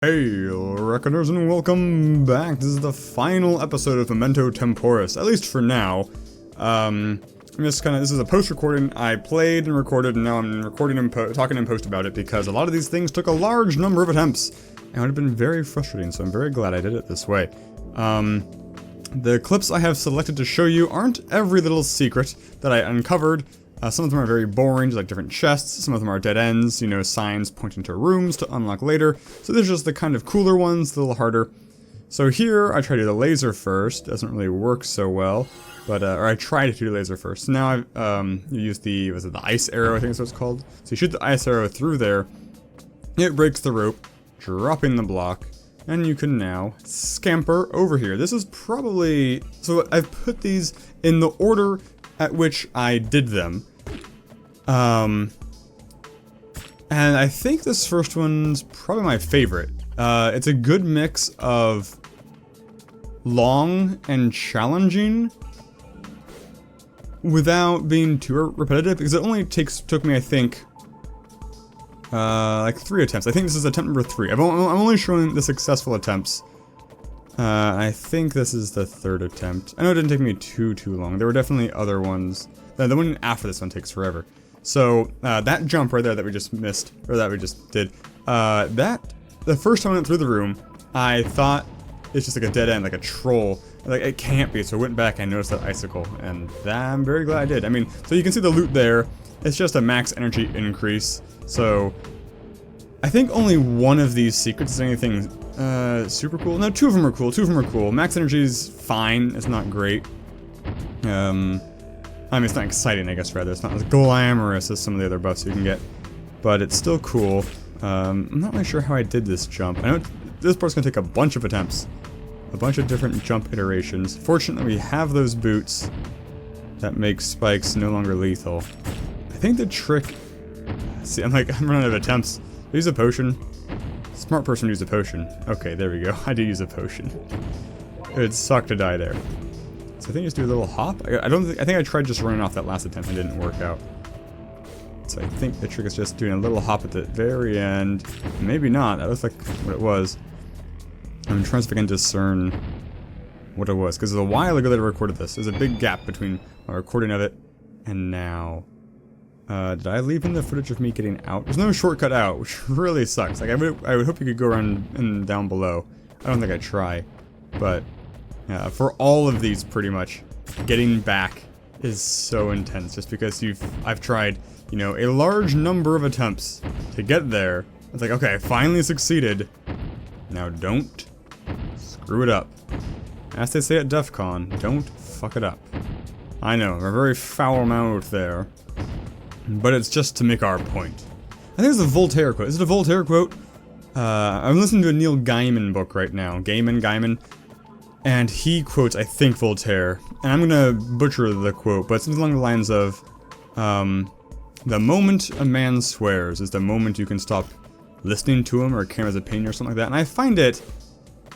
Hey, Reckoners, and welcome back. This is the final episode of Memento Temporis, at least for now. This is a post-recording. I played and recorded, and now I'm recording and talking in post about it because a lot of these things took a large number of attempts, and it would have been very frustrating, so I'm very glad I did it this way. The clips I have selected to show you aren't every little secret that I uncovered. Some of them are very boring, just like different chests. Some of them are dead ends, signs pointing to rooms to unlock later. So these are just the kind of cooler ones, a little harder. So here, I try to do the laser first. Doesn't really work so well, but or I try to do the laser first. So now you use the ice arrow, I think that's what it's called. So you shoot the ice arrow through there. It breaks the rope, dropping the block, and you can now scamper over here. This is probably so I've put these in the order at which I did them. And I think this first one's probably my favorite. It's a good mix of long and challenging without being too repetitive, because it only took me, I think, like 3 attempts. I think this is attempt number 3. I'm only showing the successful attempts. I think this is the 3rd attempt. I know it didn't take me too long. There were definitely other ones. The one after this one takes forever. So, that jump right there that we just missed, or that we just did, the first time I went through the room, I thought it's just like a dead end, like a troll. Like, it can't be, so I went back and noticed that icicle, and I'm very glad I did. I mean, so you can see the loot there. It's just a max energy increase, so I think only one of these secrets is anything super cool. No, 2 of them are cool. 2 of them are cool. Max energy is fine. It's not great. I mean, it's not exciting, I guess, rather. It's not as glamorous as some of the other buffs you can get. But it's still cool. I'm not really sure how I did this jump. I know this part's gonna take a bunch of attempts. A bunch of different jump iterations. Fortunately, we have those boots that make spikes no longer lethal. I think the trick... See, I'm running out of attempts. Use a potion. Smart person use a potion. Okay, there we go. I do use a potion. It would suck to die there. So I think just do a little hop. I think I tried just running off that last attempt and it didn't work out. So I think the trick is just doing a little hop at the very end. Maybe not. That looks like what it was. I'm trying to see if I can discern what it was, because it was a while ago that I recorded this. There's a big gap between my recording of it and now. Did I leave in the footage of me getting out? There's no shortcut out, which really sucks. Like, I would hope you could go around and down below. I don't think I'd try. But, yeah, for all of these, pretty much, getting back is so intense. Just because I've tried, a large number of attempts to get there. It's like, okay, I finally succeeded. Now don't screw it up. As they say at DEF CON, don't fuck it up. I know, we're very foul mouth there. But it's just to make our point. I think it's a Voltaire quote. Is it a Voltaire quote? I'm listening to a Neil Gaiman book right now. Gaiman. And he quotes, I think, Voltaire. And I'm gonna butcher the quote, but it's something along the lines of, the moment a man swears is the moment you can stop listening to him or caring his opinion or something like that. And I find it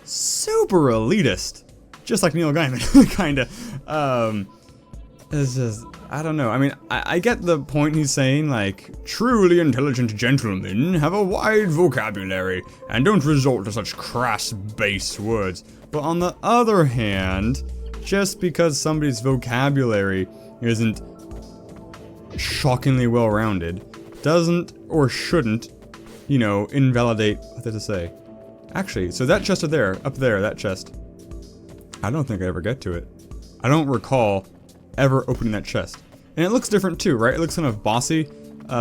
super elitist. Just like Neil Gaiman, kinda. It's just... I don't know. I mean, I get the point he's saying, like, truly intelligent gentlemen have a wide vocabulary and don't resort to such crass, base words. But on the other hand, just because somebody's vocabulary isn't shockingly well-rounded, doesn't or shouldn't, invalidate what they have to say. Actually, so that chest up there, that chest, I don't think I ever get to it. I don't recall ever opening that chest. And it looks different too, right? It looks kind of bossy,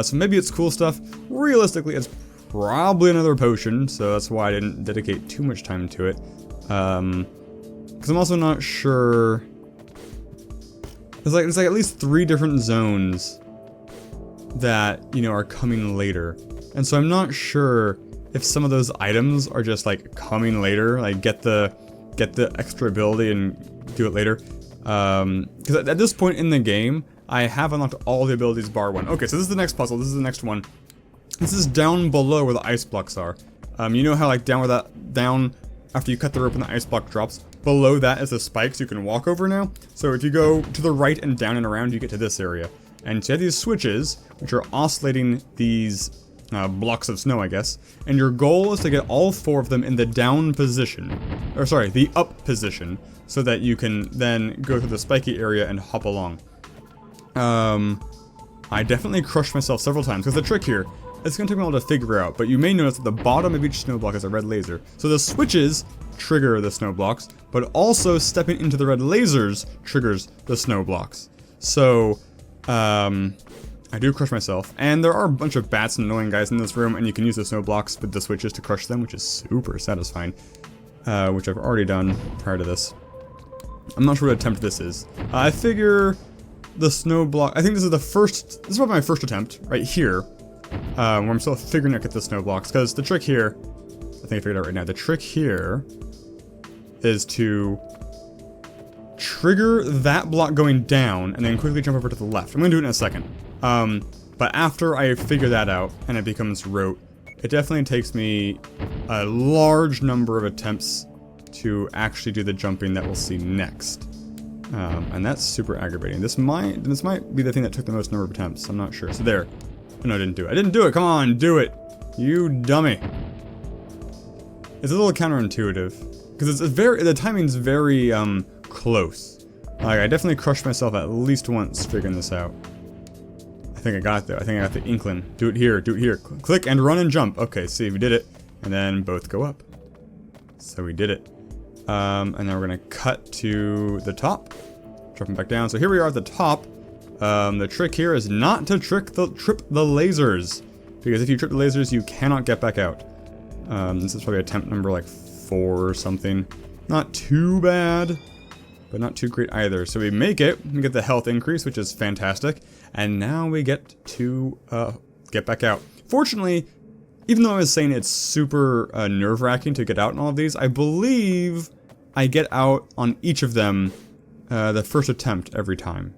so maybe it's cool stuff. Realistically, it's probably another potion, so that's why I didn't dedicate too much time to it. Because I'm also not sure... There's like at least 3 different zones that, are coming later. And so I'm not sure if some of those items are just like coming later, like get the extra ability and do it later. Because at this point in the game, I have unlocked all the abilities bar 1. Okay, so this is the next puzzle. This is the next one. This is down below where the ice blocks are. You know how like down after you cut the rope and the ice block drops? Below that is the spikes you can walk over now. So if you go to the right and down and around, you get to this area. And so you have these switches, which are oscillating these blocks of snow, I guess. And your goal is to get all 4 of them in the down position. Or sorry, the up position. So that you can then go through the spiky area and hop along. I definitely crushed myself several times. Because the trick here, it's going to take me a while to figure out. But you may notice at the bottom of each snow block is a red laser. So the switches trigger the snow blocks. But also stepping into the red lasers triggers the snow blocks. So, I do crush myself, and there are a bunch of bats and annoying guys in this room, and you can use the snow blocks with the switches to crush them, which is super satisfying, which I've already done prior to this. I'm not sure what attempt this is. I figure the snow block, I think this is probably my first attempt, right here, where I'm still figuring out get the snow blocks, because the trick here, I think I figured it out right now, the trick here is to trigger that block going down, and then quickly jump over to the left. I'm going to do it in a second. But after I figure that out, and it becomes rote, it definitely takes me a large number of attempts to actually do the jumping that we'll see next. And that's super aggravating. This might be the thing that took the most number of attempts. I'm not sure. So there. Oh, no, I didn't do it. I didn't do it. Come on, do it. You dummy. It's a little counterintuitive. Because the timing's very, close. Like, I definitely crushed myself at least once figuring this out. I think I got it though. I think I got the inkling. Do it here, do it here. Click and run and jump. Okay, see, we did it. And then both go up. So we did it. And then we're gonna cut to the top. Dropping back down. So here we are at the top. The trick here is not to trip the lasers. Because if you trip the lasers, you cannot get back out. This is probably attempt number like 4 or something. Not too bad, but not too great either. So we make it. We get the health increase, which is fantastic. And now we get to get back out. Fortunately, even though I was saying it's super nerve-wracking to get out in all of these, I believe I get out on each of them the first attempt every time.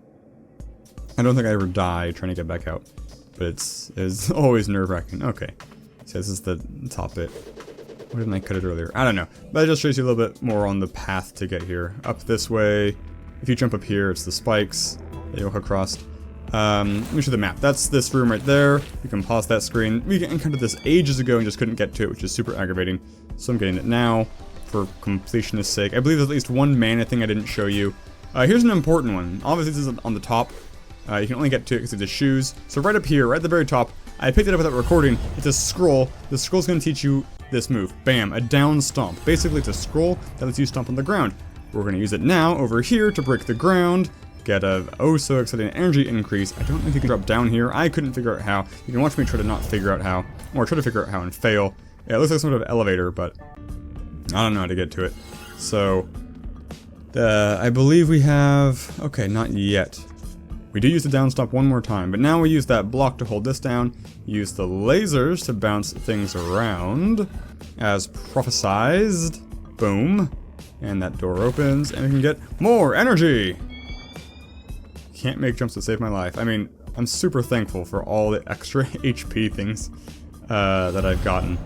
I don't think I ever die trying to get back out, but it's always nerve-wracking. Okay, so this is the top bit. Why didn't I cut it earlier? I don't know, but it just shows you a little bit more on the path to get here. Up this way. If you jump up here, it's the spikes that you'll hook across. Let me show the map. That's this room right there. You can pause that screen. We encountered this ages ago and just couldn't get to it, which is super aggravating. So I'm getting it now for completionist sake. I believe there's at least one mana thing I didn't show you. Here's an important one. Obviously this is on the top. You can only get to it because of the shoes. So right up here, right at the very top, I picked it up without recording. It's a scroll. The scroll's going to teach you this move. Bam, a down stomp. Basically it's a scroll that lets you stomp on the ground. We're going to use it now over here to break the ground. Get a oh so exciting energy increase. I don't know if you can drop down here. I couldn't figure out how. You can watch me try to not figure out how, or try to figure out how and fail. Yeah, it looks like some sort of elevator, but I don't know how to get to it. So, I believe we have, okay, not yet. We do use the down stomp one more time, but now we use that block to hold this down, use the lasers to bounce things around, as prophesized. Boom. And that door opens, and we can get more energy! Can't make jumps to save my life. I mean, I'm super thankful for all the extra HP things that I've gotten.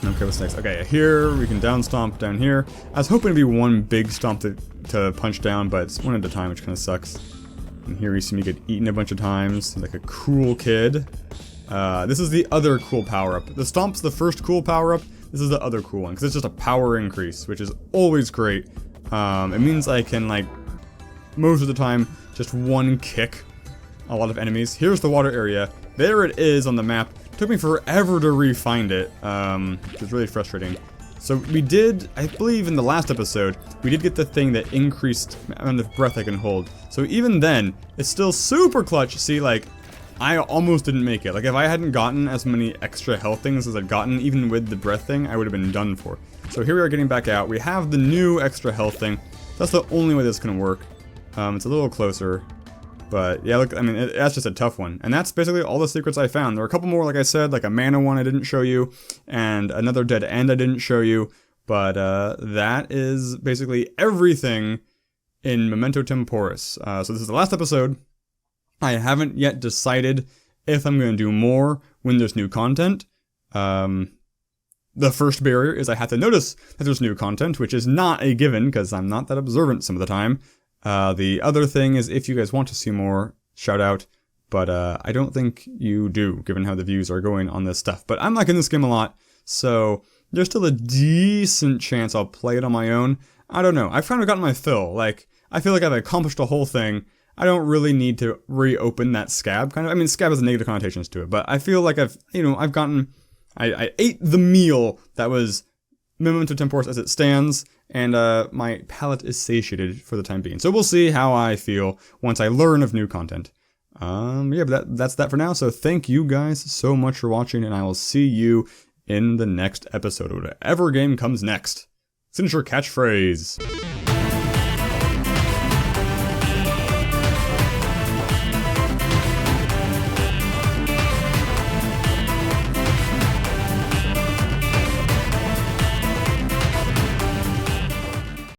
Okay, what's next? Okay, here we can down stomp down here. I was hoping to be one big stomp to punch down, but it's one at a time, which kind of sucks. And here you see me get eaten a bunch of times, like a cruel kid. This is the other cool power-up. The stomp's the first cool power-up. This is the other cool one, because it's just a power increase, which is always great. It means I can, like, most of the time, just one kick a lot of enemies. Here's the water area. There it is on the map. It took me forever to re-find it, which is really frustrating. So we did, I believe in the last episode, we did get the thing that increased the amount of breath I can hold. So even then, it's still super clutch. See, like, I almost didn't make it. Like, if I hadn't gotten as many extra health things as I'd gotten, even with the breath thing, I would have been done for. So here we are getting back out. We have the new extra health thing. That's the only way this can work. It's a little closer, but yeah, look, I mean, that's just a tough one. And that's basically all the secrets I found. There were a couple more, like I said, like a mana one I didn't show you, and another dead end I didn't show you, but that is basically everything in Memento Temporis. So this is the last episode. I haven't yet decided if I'm going to do more when there's new content. The first barrier is I have to notice that there's new content, which is not a given, because I'm not that observant some of the time. The other thing is, if you guys want to see more, shout out. But I don't think you do, given how the views are going on this stuff. But I'm liking this game a lot, so there's still a decent chance I'll play it on my own. I don't know. I've kind of gotten my fill. Like, I feel like I've accomplished the whole thing. I don't really need to reopen that scab, kind of. I mean, scab has negative connotations to it, but I feel like I've gotten... I ate the meal that was Memento Temporis as it stands, and my palate is satiated for the time being. So we'll see how I feel once I learn of new content. Yeah, but that's that for now. So thank you guys so much for watching, and I will see you in the next episode, or whatever game comes next. Signature catchphrase.